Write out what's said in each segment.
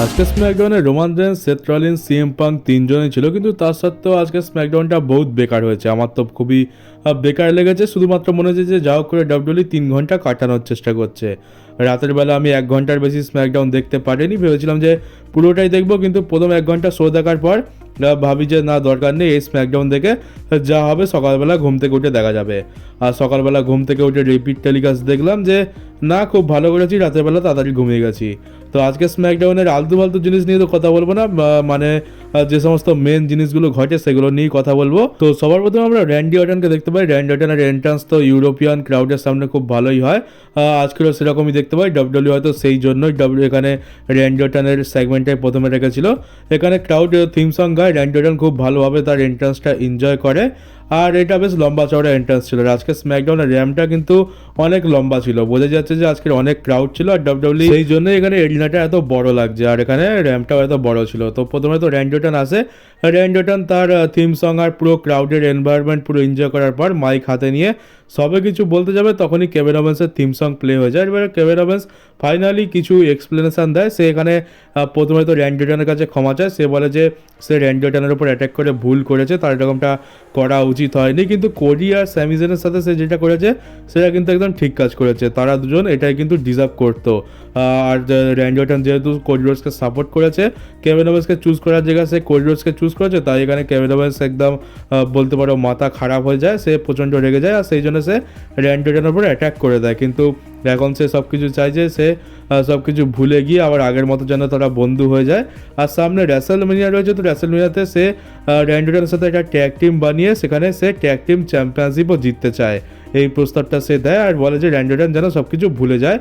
আজকে স্ম্যাকডাউনে Roman Reigns, Seth Rollins, CM Punk তিনজনই ছিল, কিন্তু তার সত্ত্বেও আজকে স্ম্যাকডাউনটা বহুত বেকার হয়েছে। আমার তো খুবই বেকার লেগেছে। শুধুমাত্র মনে হচ্ছে যে যা হোক করে ডাব্লিউডব্লিউই 3 ঘন্টা কাটানোর চেষ্টা করছে। রাতের বেলা আমি 1 ঘন্টার বেশি স্ম্যাকডাউন দেখতে পারিনি, ভেবেছিলাম যে পুরোটাই দেখবো, কিন্তু প্রথম 1 ঘন্টা শো দেখার পর ভাবি যে না, দরকার নেই, এই স্ম্যাকডাউন দেখে যা হবে সকালবেলা ঘুম থেকে উঠে দেখা যাবে। আর সকালবেলা ঘুম থেকে উঠে রিপিট টেলিকাস্ট দেখলাম যে না, খুব ভালো করেছি, রাতের বেলা তাড়াতাড়ি ঘুমিয়ে গেছি। তো আজকে স্ম্যাকডাউনের আলতু ফালতু জিনিস নিয়ে তো কথা বলবো না, মানে যে সমস্ত মেন জিনিসগুলো ঘটে সেগুলো নিয়েই কথা বলবো। তো সবার প্রথমে আমরা র্যান্ডি অর্টনকে দেখতে পাই। র্যান্ডি অর্টনের এন্ট্রান্স তো ইউরোপিয়ান ক্রাউডের সামনে খুব ভালোই হয়, আজকেও সেরকমই দেখতে পাই। ডাব্লিউডব্লিউ হয়তো সেই জন্যই এখানে র্যান্ডি অর্টনের সেগমেন্টে প্রথমে রেখেছিল। এখানে ক্রাউড থিম সং গায়, র্যান্ডি অর্টন খুব ভালোভাবে তার এন্ট্রান্সটা এনজয় করে, আর এটা বেশ লম্বা চওড়া এন্ট্রান্স ছিল। আর আজকে স্ম্যাকডাউনের র্যামটা কিন্তু অনেক লম্বা ছিল, বোঝা যাচ্ছে যে আজকের অনেক ক্রাউড ছিল, আর ডাব্লিউডব্লিউ সেই জন্য এখানে এরিনাটা এত বড় লাগছে, আর এখানে র্যামটাও এত বড় ছিল। তো প্রথমে তো র্যান্ডি অর্টন আসে। র্যান্ডি অর্টন তার থিম সং আর পুরো ক্রাউডের এনভায়রনমেন্ট পুরো এনজয় করার পর মাইক হাতে নিয়ে সবে কিছু বলতে যাবে, তখনই কেভিন ওভেন্সের থিম সং প্লে হয়ে যায়। এবার কেভিন ওভেন্স ফাইনালি কিছু এক্সপ্লেনেশন দেয়। সে এখানে প্রথমে তো র্যান্ডি অর্টনের কাছে ক্ষমা চায়। সে বলে যে সে র্যান্ডি অর্টনের উপর অ্যাটাক করে ভুল করেছে, তার এরকমটা করা উচিত হয়নি, কিন্তু কোডি আর স্যামি জেনের সাথে সে যেটা করেছে সেটা কিন্তু একদম ঠিক কাজ করেছে। তারা দুজন এটাই কিন্তু ডিজার্ভ করতো। আর র্যান্ডি অর্টন যেহেতু কোডি রোডসকে সাপোর্ট করেছে, কেভিন ওভেন্সকে চুজ করার জায়গায় সে কোডি রোডসকে চুজ করেছে, তাই এখানে কেভিন ওভেন্স একদম বলতে পারো মাথা খারাপ হয়ে যায়, সে প্রচণ্ড রেগে যায়, আর সেই জন্য সে র্যান্ডি অর্টনের উপর অ্যাটাক করে দেয়। কিন্তু এখন সে সব কিছু চাইছে, সে সব কিছু ভুলে গিয়ে আবার আগের মতো যেন তারা বন্ধু হয়ে যায়। আর সামনে র্যাসেলমেনিয়া রয়েছে, তো র্যাসেলমেনিয়াতে সে র্যান্ডি অর্টনের সাথে একটা ট্যাগ টিম বানিয়ে সেখানে সে ট্যাগ টিম চ্যাম্পিয়নশিপও জিততে চায়। এই প্রস্তাবটা সে দেয় আর বলে যে র্যান্ডি অর্টন যেন সব কিছু ভুলে যায়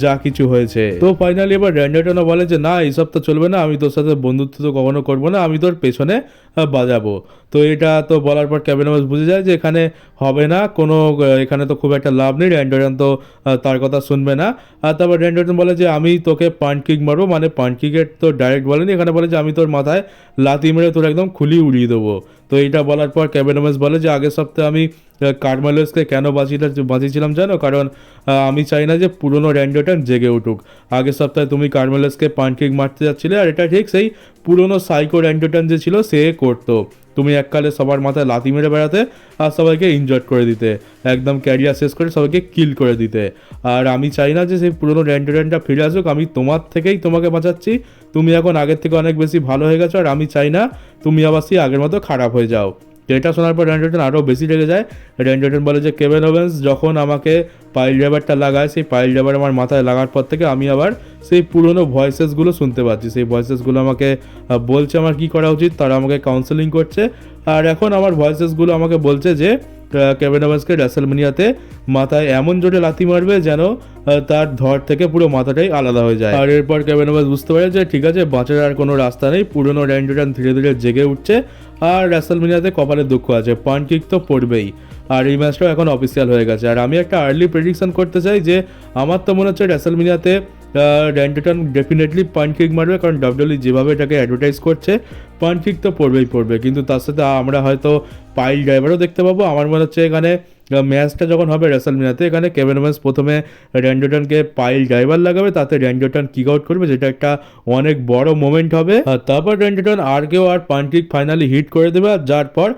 যা কিছু হয়েছে। তো ফাইনালি এবার র্যান্ডি অর্টনও বলে যে না, এইসব তো চলবে না, আমি তোর সাথে বন্ধুত্ব তো কখনো করবো না, আমি তোর পেছনে বাজাবো। তো এটা তো বলার পর কেভিন ওভেন্স বুঝে যায় যে এখানে হবে না কোনো, এখানে তো খুব একটা লাভ নেই, র্যান্ডি অর্টন তো তার কথা শুনবে না। আর তারপর র্যান্ডি অর্টন বলে যে আমি তোকে পাঞ্চ কিক মারবো, মানে পাঞ্চ কিকের তো ডাইরেক্ট বলেনি, এখানে বলে যে আমি তোর মাথায় লাথি মেরে তোর একদম খুলি উড়িয়ে দেবো। তো এইটা বলার পর কেভিন ওভেন্স বলে যে আগের সপ্তাহে আমি কার্মেলোসকে কেন বাঁচিয়েছিলাম জানো, কারণ আমি চাই না যে পুরনো র্যান্ডি অর্টন জেগে উঠুক। আগের সপ্তাহে তুমি কার্মেলোসকে পাঞ্চ কিক মারতে যাচ্ছিলে, আর এটা ঠিক সেই পুরনো সাইকো র্যান্ডি অর্টন যে ছিল সে করতো। তুমি এককালে সবার মাথায় লাথি মেরে বেড়াতে আর সবাইকে ইনজয় করে দিতে, একদম ক্যারিয়ার শেষ করে সবাইকে কিল করে দিতে। আর আমি চাই না যে সেই পুরনো র্যান্ডি অর্টনটা ফিরে আসুক, আমি তোমার থেকেই তোমাকে বাঁচাচ্ছি, তুমি এখন আগের থেকে অনেক বেশি ভালো হয়ে গেছো, আর আমি চাই না তুমি আবার সেই আগের মতো খারাপ হয়ে যাও। তো এটা শোনার পর র্যান্ডি অর্টন আরও বেশি রেগে যায়। র্যান্ডি অর্টন বলে যে কেভিন ওভেন্স যখন আমাকে পাইল ড্রাইভারটা লাগায়, সেই পাইল ড্রাইভার আমার মাথায় লাগার পর থেকে আমি আবার সেই পুরনো ভয়েসেসগুলো শুনতে পাচ্ছি। সেই ভয়েসেসগুলো আমাকে বলছে আমার কী করা উচিত, তারা আমাকে কাউন্সেলিং করছে, আর এখন আমার ভয়েসেসগুলো আমাকে বলছে যে কেভিন ওভেন্সকে র্যাসেলমেনিয়াতে মাথায় এমন জোরে লাথি মারবে যেন তার ধর থেকে পুরো মাথাটাই আলাদা হয়ে যায়। আর এরপর কেভিন ওভেন্স বুঝতে পারে যে ঠিক আছে, বাঁচার আর কোনো রাস্তা নেই, পুরনো র্যান্ডি অর্টন ধীরে ধীরে জেগে উঠছে, আর র্যাসেলমেনিয়াতে কপালে দুঃখ আছে, পাঞ্চ কিক তো পড়বেই। আর এই ম্যাচটাও এখন অফিসিয়াল হয়ে গেছে। আর আমি একটা আর্লি প্রেডিকশন করতে চাই যে আমার তো মনে হচ্ছে র্যাসেলমেনিয়াতে Randy Orton definitely punch kick মারবে, কারণ ডাব্লিউডব্লিউ যেভাবে এটাকে অ্যাডভার্টাইজ করছে পাঞ্চ কিক তো পড়বে, কিন্তু তার সাথে আমরা হয়তো পাইল ড্রাইভারও দেখতে পাবো। আমার মনে হচ্ছে এখানে ম্যাচটা যখন হবে র্যাসেলমেনিয়াতে, এখানে কেভিন ওভেন্স প্রথমে র্যান্ডি অর্টনকে পাইল ড্রাইভার লাগাবে, তাতে র্যান্ডি অর্টন কিক আউট করবে, যেটা একটা অনেক বড় মোমেন্ট হবে। আর তারপর র্যান্ডি অর্টন আর কেউ আর পাঞ্চ কিক ফাইনালি হিট করে দেবে, আর যার পর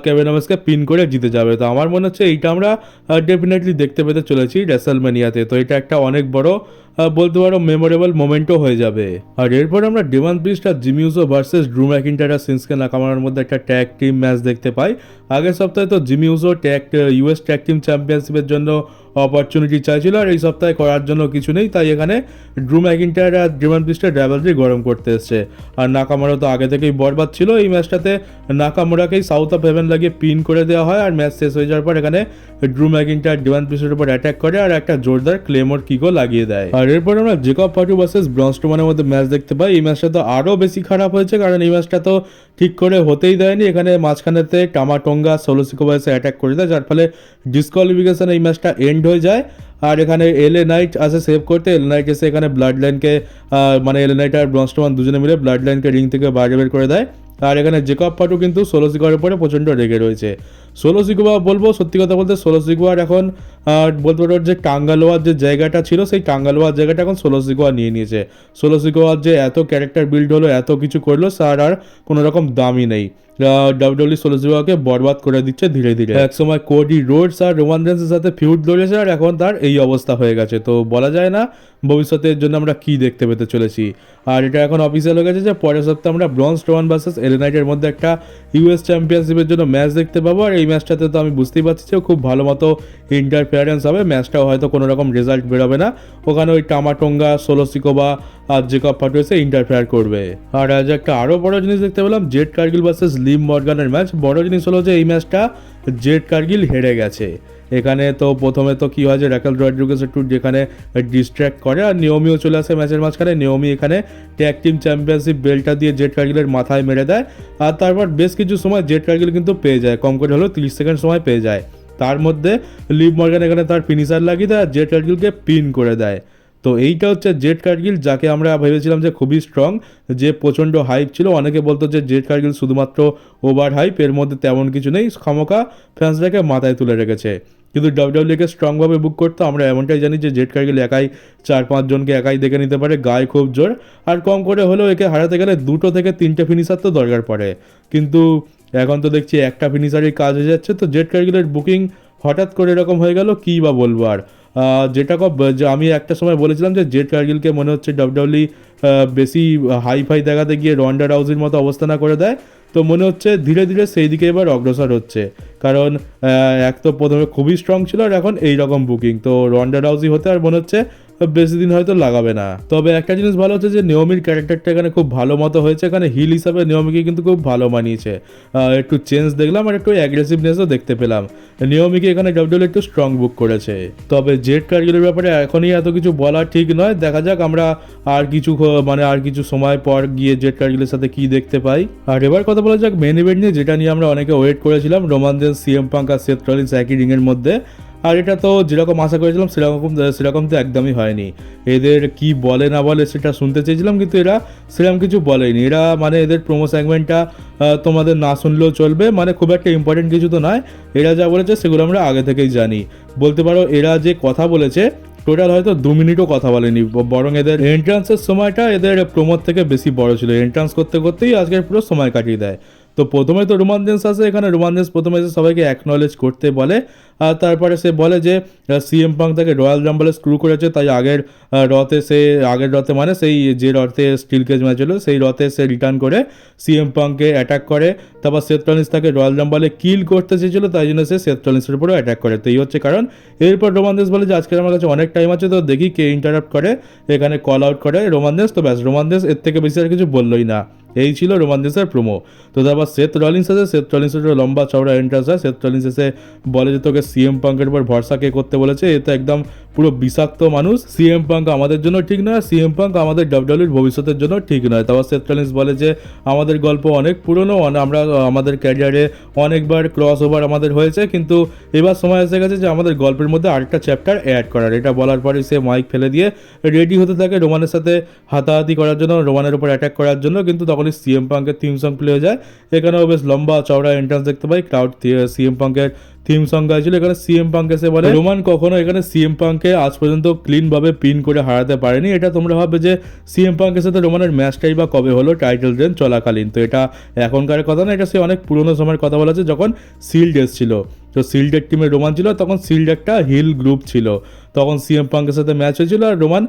কেভিন ওভেন্সকে পিন করে জিতে যাবে। তো আমার মনে হচ্ছে এইটা আমরা ডেফিনেটলি দেখতে পেতে চলেছি র্যাসেলমেনিয়াতে। তো এটা একটা অনেক বড় বলতে পারো মেমোরেবল মোমেন্টও হয়ে যাবে। আর এরপর আমরা ডেমান প্রিস্ট আর জিমি উসো ভার্সেস ড্রু ম্যাকিন্টায়ার আর শিনস্কে নাকামারার মধ্যে একটা ট্যাগ টিম ম্যাচ দেখতে পাই। আগের সপ্তাহে তো Jimmy Uso US tag team চ্যাম্পিয়নশিপের জন্য অপরচুনিটি চাইছিল, আর এই সপ্তাহে করার জন্য কিছু নেই, তাই এখানে ড্রু ম্যাকিন্টায়ার আর ডেমান প্রিস্টের রাইভালরি গরম করতে এসছে। আর নাকামারা তো আগে থেকেই বরবাদ ছিল। এই ম্যাচটাতে নাকামোরাকেই সাউথ অফ হেভেন লাগিয়ে পিন করে দেওয়া হয়, আর ম্যাচ শেষ হয়ে যাওয়ার পর এখানে ড্রু ম্যাকিন্টায়ার ডেমান প্রিস্টের উপর অ্যাটাক করে আর একটা জোরদার ক্লেমোর কিকও লাগিয়ে দেয়। আর এরপর আমরা জেকব ফাটু ভার্সেস ব্রন স্ট্রোম্যানের মধ্যে ম্যাচ দেখতে পাই। এই ম্যাচটা তো আরও বেশি খারাপ হয়েছে, কারণ এই ম্যাচটা তো ঠিক করে হতেই দেয়নি। এখানে মাঝখানেতে টামাটোঙ্গা সোলো সিকোবা এসে অ্যাটাক করে দেয়, যার ফলে ডিসকোয়ালিফিকেশন এই ম্যাচটা এন্ড হয়ে যায়। আর এখানে এলএ নাইট আসে সেভ করতে। এলএ নাইট এসে এখানে ব্লাড লাইনকে মানে এলএ নাইট আর ব্রন স্ট্রোম্যান দুজনে মিলে ব্লাড লাইনকে রিং থেকে বাইরে বের করে দেয়। আর এখানে জেকব ফাটু কিন্তু সোলো সিকোয়ার উপরে প্রচণ্ড রেগে রয়েছে। সোলো সিকোয়া বলবো, সত্যি কথা বলতে সোলো সিকোয়ার এখন আর বলতে পারো যে টাঙ্গালোয়ার যে জায়গাটা ছিল সেই টাঙ্গালোয়ার জায়গাটা এখন ষোলো সিকোয়া নিয়ে নিয়েছে। ষোলো সিকোয়ার যে এত ক্যারেক্টার বিল্ড হলো, এত কিছু করলো, তার আর কোনো রকম দামই নেই। ডাব্লিউডব্লিউ ষোলো সিকোয়াকে বরবাদ করে দিচ্ছে ধীরে ধীরে। এক সময় কোডি রোডস আর রোমান রেন্সের সাথে ফিউড ধরেছে, আর এখন তার এই অবস্থা হয়ে গেছে। তো বলা যায় না ভবিষ্যতের জন্য আমরা কি দেখতে পেতে চলেছি। আর এটা এখন অফিসিয়াল হয়ে গেছে যে পরের সপ্তাহে আমরা ব্রন স্ট্রোমান ভার্সেস এল নাইটের মধ্যে একটা ইউএস চ্যাম্পিয়নশিপের জন্য ম্যাচ দেখতে পাবো। আর এই ম্যাচটাতে তো আমি বুঝতেই পারছি যে খুব ভালো মতো ইন্টারফেয়ারেন্স হবে। ম্যাচটাও হয়তো কোনো রকম রেজাল্ট বেরোবে না, ওখানে ওই টামাটোঙ্গা, সোলো সিকোবা আর জেকব ফাটুয়েসে ইন্টারফেয়ার করবে। আর আজ একটা আরও বড় জিনিস দেখতে পেলাম, জেড কার্গিল ভার্সেস লিম মর্গানের ম্যাচ। বড় জিনিস হলো যে এই ম্যাচটা জেড কার্গিল হেরে গেছে। এখানে তো প্রথমে তো কী হয় যে র্যাকেল রড্রিগেজ একটু যেখানে ডিস্ট্র্যাক্ট করে, আর নিয়মিও চলে আসে ম্যাচের মাঝখানে। নিয়মি এখানে ট্যাগ টিম চ্যাম্পিয়নশিপ বেল্টটা দিয়ে জেড কার্গিলের মাথায় মেরে দেয়। আর তারপর বেশ কিছু সময় জেড কার্গিল কিন্তু পেয়ে যায়, কম করে হলেও 30 সেকেন্ড সময় পেয়ে যায়। তার মধ্যে লিভ মর্গান এখানে তার ফিনিশার লাগিয়ে দেয় আর জেড কার্গিলকে পিন করে দেয়। তো এইটা হচ্ছে জেড কার্গিল, যাকে আমরা ভেবেছিলাম যে খুবই স্ট্রং, যে প্রচণ্ড হাইপ ছিল। অনেকে বলতো যে জেড কার্গিল শুধুমাত্র ওভার হাইপ, এর মধ্যে তেমন কিছু নেই, খামোকা ফ্যান্সটাকে মাথায় তুলে রেখেছে। কিন্তু ডাব্লিউডব্লিউকে স্ট্রংভাবে বুক করতো। আমরা এমনটাই জানি যে জেড কার্গিল একাই 4-5 জনকে একাই দেখে নিতে পারে, গায়ে খুব জোর। আর কম করে হলেও একে হারাতে গেলে 2 থেকে 3টে ফিনিশার তো দরকার পড়ে, কিন্তু এখন তো দেখছি একটা ফিনিশারই কাজ হয়ে যাচ্ছে। তো জেড কার্গিলের বুকিং হঠাৎ করে এরকম হয়ে গেল, কী বা বলবো। আর যেটা আমি একটা সময় বলেছিলাম যে জেড কার্গিলকে মনে হচ্ছে ডাব্লিউডব্লিউ বেশি হাই ফাই দেখাতে গিয়ে রন্ডা রাউজির মতো অবস্থা না করে দেয়। তো মনে হচ্ছে ধীরে ধীরে সেই দিকে এবার অগ্রসর হচ্ছে, কারণ এক তো প্রথমে খুবই স্ট্রং ছিল আর এখন এই রকম বুকিং। তো রন্ডা রাউজি হতে আর মনে হচ্ছে বেশি দিন হয়তো লাগাবে না। তবে একটা জিনিস ভালো হচ্ছে যে নেওমির ক্যারেক্টারটা এখানে খুব ভালো মতো হয়েছে। এখানে হিল হিসাবে নেওমিকে কিন্তু খুব ভালো মানিয়েছে। একটু চেঞ্জ দেখলাম আর একটু অ্যাগ্রেসিভনেসও দেখতে পেলাম। নেওমিকে এখানে ডাব্লিউডব্লিউ একটু স্ট্রং বুক করেছে। তবে জেড কার্গিলের ব্যাপারে এখনই এত কিছু বলা ঠিক নয়, দেখা যাক আমরা আর কিছু সময় পর গিয়ে জেড কার্গিলের সাথে কি দেখতে পাই। আর এবার কথা বলা যাক মেন ইভেন্ট নিয়ে, যেটা নিয়ে আমরা অনেকে ওয়েট করেছিলাম, রোমান রেন্স, সিএম পাঙ্ক আর সেথ রলিন্স একই রিংয়ের মধ্যে। আর এটা তো যেরকম আশা করেছিলাম সেরকম তো একদমই হয়নি। এদের কি বলে না বলে সেটা শুনতে চেয়েছিলাম, কিন্তু এরা সেরকম কিছু বলেনি। এরা এদের প্রোমো সেগমেন্টটা তোমাদের না শুনলেও চলবে, খুব একটা ইম্পর্টেন্ট কিছু তো নয়। এরা যা বলেছে সেগুলো আমরা আগে থেকেই জানি। বলতে পারো এরা যে কথা বলেছে টোটাল হয়তো 2 মিনিটও কথা বলেনি, বরং এদের এন্ট্রান্সের সময়টা এদের প্রোমোর থেকে বেশি বড় ছিল। এন্ট্রান্স করতে করতেই আজকের পুরো সময় কাটিয়ে দেয়। তো প্রথমে তো রোমান রেন্স আসে, এখানে রোমান রেন্স প্রথমে এসে সবাইকে অ্যাকনলেজ করতে বলে। আর তারপরে সে বলে যে সিএম পাঙ্ক তাকে রয়্যাল রাম্বলে স্ক্রু করেছে, তাই আগের রতে সেই যে রতে স্টিল কেজ ম্যাচ হলো সেই রতে সে রিটার্ন করে সিএম পাঙ্ককে অ্যাটাক করে। তারপর সেথ রলিন্স তাকে রয়্যাল রাম্বলে কিল করতে চেয়েছিল, তাই জন্য সে সেথ রলিন্সের উপরেও অ্যাটাক করে। তো এই হচ্ছে কারণ। এরপর রোমান রেন্স বলে যে আজকে আমার কাছে অনেক টাইম আছে, তো দেখি কে ইন্টারাপ্ট করে। এখানে কল আউট করে রোমান রেন্স। তো ব্যাস, রোমান রেন্স এর থেকে বেশি আর কিছু বললোই না। এই ছিল রোমান রেন্সের প্রোমো। তো তারপর সেথ রলিন্স আছে, সেথ রলিন্সের লম্বা চওড়া এন্ট্রান্স হয়। সেথ রলিন্স এসে বলে যে তোকে সিএম পাঙ্কের উপর ভরসা কে করতে বলেছে, এ তো একদম পুরো বিষাক্ত মানুষ। সিএম পাঙ্ক আমাদের জন্য ঠিক নয়, সিএম পাঙ্ক আমাদের ডাব্লিউডব্লিউর ভবিষ্যতের জন্য ঠিক নয়। তারপর সেথ রলিন্স বলে যে আমাদের গল্প অনেক পুরনো, আমরা আমাদের ক্যারিয়ারে অনেকবার ক্রস ওভার আমাদের হয়েছে, কিন্তু এবার সময় এসে গেছে যে আমাদের গল্পের মধ্যে আরেকটা চ্যাপ্টার অ্যাড করার। এটা বলার পরে সে মাইক ফেলে দিয়ে রেডি হতে থাকে রোমানের সাথে হাতাহাতি করার জন্য, রোমানের উপর অ্যাটাক করার জন্য। কিন্তু তখনই সিএম পাঙ্কের থিম সং প্লে হয়ে যায়। এখানেও বেশ লম্বা চওড়া এন্ট্রান্স দেখতে পাই, ক্রাউড সিএম পাঙ্কের থিম সং গাইছিল। এখানে সিএম পাঙ্ক এসে বলে রোমান কখনো এখানে সিএম পাঙ্ককে আজ পর্যন্ত ক্লিন ভাবে পিন করে হারাতে পারেনি। এটা তোমরা ভাবে যে সিএম পাঙ্কের সাথে রোমানের ম্যাচটাই বা কবে হলো, টাইটেল রেঞ্জ চলাকালীন। তো এটা এখনকার কথা না, এটা সে অনেক পুরোনো সময়ের কথা বলা আছে, যখন শিল্ড এসেছিল। তো শিল্ডের টিমে রোমান ছিল, তখন শিল্ড একটা হিল গ্রুপ ছিল। তখন সিএম পাঙ্কের সাথে ম্যাচ হয়েছিল আর রোমান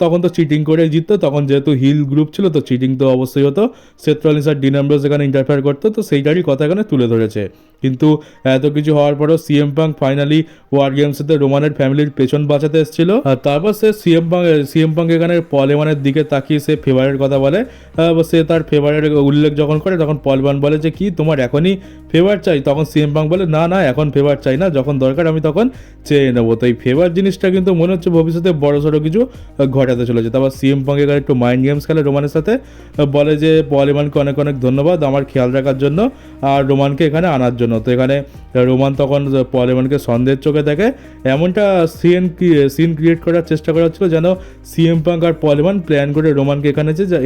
তখন তো চিটিং করে জিততো। তখন যেহেতু হিল গ্রুপ ছিল তো চিটিং তো অবশ্যই হতো। সেথ রলিন্স আর ডিন অ্যামব্রোস এখানে ইন্টারফেয়ার করতো, তো সেইটারই কথা এখানে তুলে ধরেছে। কিন্তু এত কিছু হওয়ার পরও সিএম পাঙ্ক ফাইনালি ওয়ার গেমসেতে রোমানের ফ্যামিলির পেছন বাঁচাতে এসেছিল। আর তারপর সে সিএম পাঙ্ক এখানে পল এমানের দিকে তাকিয়ে সে ফেভারের কথা বলে। সে তার ফেভারের উল্লেখ যখন করে তখন পল এমান বলে যে কি তোমার এখনই ফেভার চাই? তখন সিএম পাঙ্ক বলে না না, এখন ফেভার চাই না, যখন দরকার আমি তখন চেয়ে নেবো। তো এই ফেভার জিনিসটা কিন্তু মনে হচ্ছে ভবিষ্যতে বড় সড়ো কিছু ঘটাতে চলেছে। তারপর সিএম পাঙ্ক এখানে একটু মাইন্ড গেমস খেলে রোমানের সাথে, বলে যে পল এমানকে অনেক অনেক ধন্যবাদ আমার খেয়াল রাখার জন্য আর রোমানকে এখানে আনার জন্য। তো এখানে রোমান তখন পল এমানকে সন্দেহের চোখে দেখে। এমনটা সিন ক্রিয়েট করার চেষ্টা করা হচ্ছিল যেন সিএম পাঙ্ক আর পল এমান প্ল্যান করে রোমানকে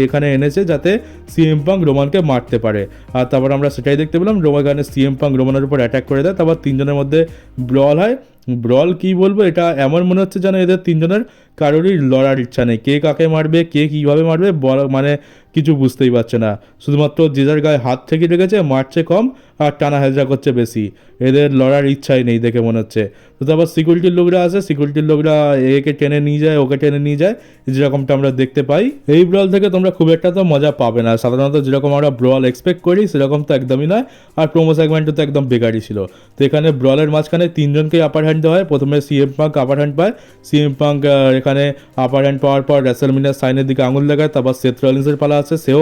এখানে এনেছে যাতে সিএম পাঙ্ক রোমানকে মারতে পারে। আর তারপর আমরা সেটাই দেখতে পেলাম, এখানে সিএম পাঙ্ক রোমানের উপর অ্যাটাক করে দেয়। তারপর তিনজনের মধ্যে ব্রল হয়। ব্রল কি বলবো, এটা এমন মনে হচ্ছে যেন এদের তিনজনের কারোরই লড়ার ইচ্ছা নেই, কে কাকে মারবে, কে কীভাবে মারবে মানে কিছু বুঝতেই পারছে না। শুধুমাত্র যে যার গায়ে হাত থেকে রেখেছে, মারছে কম আর টানা হেজরা করছে বেশি। এদের লড়ার ইচ্ছাই নেই দেখে মনে হচ্ছে। তো তারপর সিকিউরিটির লোকরা আছে, সিকিউরিটির লোকরা একে টেনে নিয়ে যায়, ওকে টেনে নিয়ে যায়, যেরকমটা আমরা দেখতে পাই। এই ব্রল থেকে তোমরা খুব একটা তো মজা পাবে না, সাধারণত যেরকম আমরা ব্রল এক্সপেক্ট করি সেরকম তো একদমই নয়। আর প্রোমো সেগমেন্টও তো একদম বেকারই ছিল। তো এখানে ব্রলের মাঝখানে তিনজনকেই আপার হ্যান্ড দেওয়া হয়। প্রথমে সিএম পাঙ্ক আপার হ্যান্ড পায়। সিএম পাঙ্ক এখানে আপার হ্যান্ড পাওয়ার পর রেসলমেনিয়ার সাইনের দিকে আঙুল দেখায়। তারপর সেথ রলিন্সের পালা আছে, সেও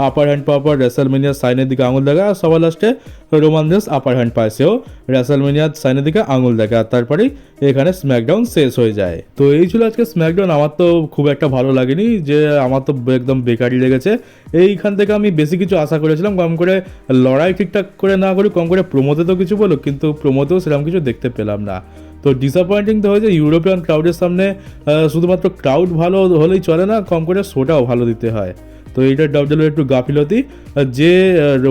আপার হ্যান্ড পাওয়ার পর রেসলমেনিয়ার সাইনের দিকে আঙুল দেখায়। আর সবার লাস্টে রোমান রেন্স আপার হ্যান্ড পায়, সেও রেসলমেনিয়ার সাইনের দিকে আঙুল দেখায়। আর তারপরেই এখানে স্ম্যাকডাউন শেষ হয়ে যায়। তো এই ছিল আজকে স্ম্যাকডাউন। আমার তো খুব একটা ভালো লাগেনি, যে আমার তো একদম বেকারই লেগেছে। এইখান থেকে আমি বেশি কিছু আশা করেছিলাম, কম করে লড়াই ঠিকঠাক করে না করি, কম করে প্রোমোতে তো কিছু বলো, কিন্তু প্রোমোতেও সেরকম কিছু দেখতে পেলাম না। তো ডিসঅ্যাপয়েন্টিং তো হয়েছে। ইউরোপিয়ান ক্রাউডের সামনে শুধুমাত্র ক্রাউড ভালো হলেই চলে না, কম করে শোটাও ভালো দিতে হয়। তো এইটা ডাব্লিউডাব্লিউই একটু গাফিলতি, যে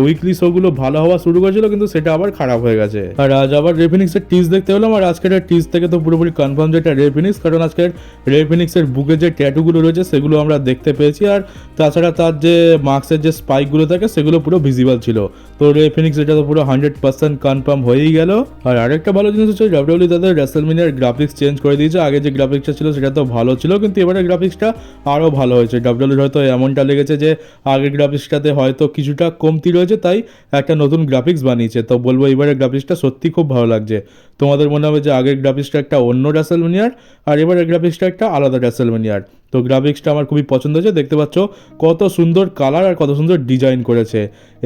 উইকলি শোগুলো ভালো হওয়া শুরু করেছিল কিন্তু সেটা আবার খারাপ হয়ে গেছে। আর আজ আবার রে ফিনিক্সের টিজ দেখতে পেলাম, আর আজকের টিজ থেকে তো পুরোপুরি কনফার্ম যে এটা রে ফিনিক্স, কারণ আজকের রে ফিনিক্সের বুকে যে ট্যাটুগুলো রয়েছে সেগুলো আমরা দেখতে পেয়েছি। আর তাছাড়া তার যে মার্কসের যে স্পাইকগুলো থাকে সেগুলো পুরো ভিজিবল ছিল। তো রে ফিনিক্স এটা তো পুরো 100% কনফার্ম হয়েই গেল। আর আরেকটা ভালো জিনিস হচ্ছে ডাব্লিউডাব্লিউই তাদের রেসলমেনিয়ার গ্রাফিক্স চেঞ্জ করে দিয়েছে। আগে যে গ্রাফিক্সটা ছিল সেটা তো ভালো ছিল, কিন্তু এবারে গ্রাফিক্সটা আরও ভালো হয়েছে। ডাব্লিউডাব্লিউর হয়তো এমনটা লেগেছে যে আগের গ্রাফিক্সটাতে হয়তো কিছুটা কমতি রয়েছে, তাই একটা নতুন গ্রাফিক্স বানিয়েছে। তো বলবো এবারে গ্রাফিক্সটা সত্যি খুব ভালো লাগছে। তোমাদের মনে হবে যে আগের গ্রাফিক্সটা একটা অন্য রেসলমেনিয়ার, আর এবারের গ্রাফিক্সটা একটা আলাদা রেসলমেনিয়ার। তো গ্রাফিক্সটা আমার খুবই পছন্দ হয়েছে। দেখতে পাচ্ছ কত সুন্দর কালার আর কত সুন্দর ডিজাইন করেছে।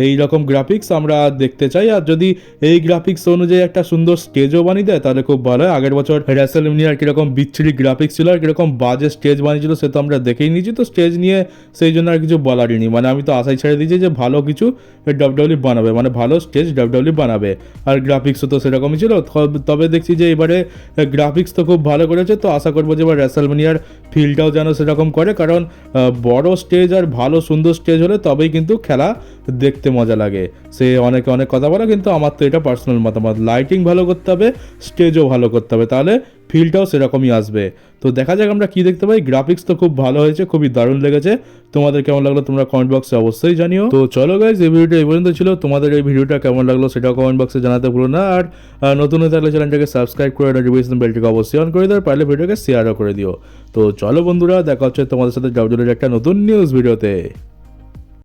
এই রকম গ্রাফিক্স আমরা দেখতে চাই, আর যদি এই গ্রাফিক্স অনুযায়ী একটা সুন্দর স্টেজও বানিয়ে দেয় তাহলে খুব ভালো হয়। আগের বছর রেসলমেনিয়ার কিরকম বিচ্ছিরি গ্রাফিক্স ছিল আর কিরকম বাজে স্টেজ বানিয়েছিল সে তো আমরা দেখেই নিয়েছি। তো স্টেজ নিয়ে সেই জন্য আর কিছু বলারই নেই, মানে আমি তো আশাই ছেড়ে দিয়েছি যে ভালো কিছু ডাব্লিউডাব্লিউই বানাবে, মানে ভালো স্টেজ ডাব্লিউডাব্লিউই বানাবে। আর গ্রাফিক্সও তো সেরকমই ছিল। তবে দেখছি যে এবারে গ্রাফিক্স তো খুব ভালো করেছে, তো আশা করবো যে এবার রেসলমেনিয়ার ফিলটাও যেন সেরকম করে, কারণ বড় স্টেজ আর ভালো সুন্দর স্টেজ হলে তবেই কিন্তু খেলা দেখতে মজা লাগে। সে অনেকে অনেক কথা বলে, কিন্তু আমার তো এটা পার্সোনাল মতামত। লাইটিং ভালো করতে হবে, স্টেজও ভালো করতে হবে, তাহলে ফিলটাও সেরকমই আসবে। তো দেখা যাক আমরা কি দেখতে পাই। গ্রাফিক্স তো খুব ভালো হয়েছে, খুবই দারুণ লেগেছে। তোমাদের কেমন লাগলো তোমরা কমেন্ট বক্সে অবশ্যই জানিও। তো চলো গাইজ, এই ভিডিওটা এই পর্যন্ত ছিল। তোমাদের এই ভিডিওটা কেমন লাগলো সেটাও কমেন্ট বক্সে জানাতে ভুলো না। আর নতুন হয়ে থাকলে চ্যানেলটাকে সাবস্ক্রাইব করে নোটিফিকেশন বেলটিকে অবশ্যই অন করে দিও, আর পারলে ভিডিওকে শেয়ারও করে দিও। তো চলো বন্ধুরা, দেখা হচ্ছে তোমাদের সাথে ডাব্লিউডাব্লিউইর একটা নতুন নিউজ ভিডিওতে।